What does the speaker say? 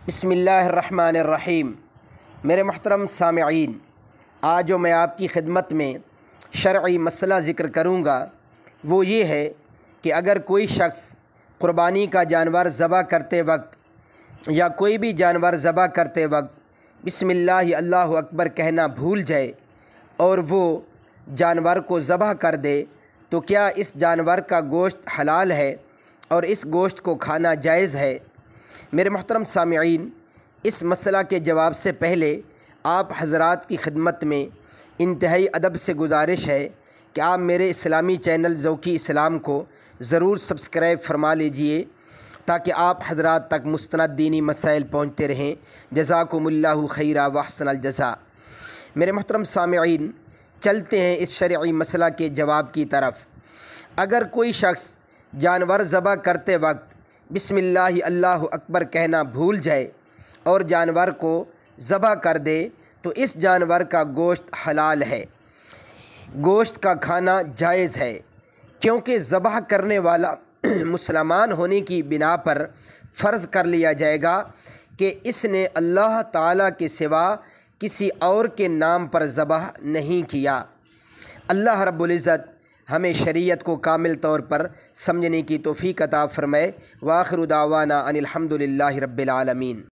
بسم اللہ الرحمن الرحیم۔ میرے محترم سامعین، آج جو میں آپ کی خدمت میں شرعی مسئلہ ذکر کروں گا وہ یہ ہے کہ اگر کوئی شخص قربانی کا جانور ذبح کرتے وقت یا کوئی بھی جانور ذبح کرتے وقت بسم اللہ اللہ اکبر کہنا بھول جائے اور وہ جانور کو ذبح کر دے تو کیا اس جانور کا گوشت حلال ہے اور اس گوشت کو کھانا جائز ہے؟ میرے محترم سامعین، اس مسئلہ کے جواب سے پہلے آپ حضرات کی خدمت میں انتہائی ادب سے گزارش ہے کہ آپ میرے اسلامی چینل ذوقی اسلام کو ضرور سبسکرائب فرما لیجئے تاکہ آپ حضرات تک مستند دینی مسائل پہنچتے رہیں۔ جزاکم اللہ خیرا واحسن الجزاء۔ میرے محترم سامعین، چلتے ہیں اس شرعی مسئلہ کے جواب کی طرف۔ اگر کوئی شخص جانور ذبح کرتے وقت بسم اللہ اللہ اکبر کہنا بھول جائے اور جانور کو ذبح کر دے تو اس جانور کا گوشت حلال ہے، گوشت کا کھانا جائز ہے، کیونکہ ذبح کرنے والا مسلمان ہونے کی بنا پر فرض کر لیا جائے گا کہ اس نے اللہ تعالیٰ کے سوا کسی اور کے نام پر ذبح نہیں کیا۔ اللہ رب العزت ہمیں شریعت کو کامل طور پر سمجھنے کی توفیق عطا فرمائے۔ وآخر دعوانا ان الحمد للہ رب العالمین۔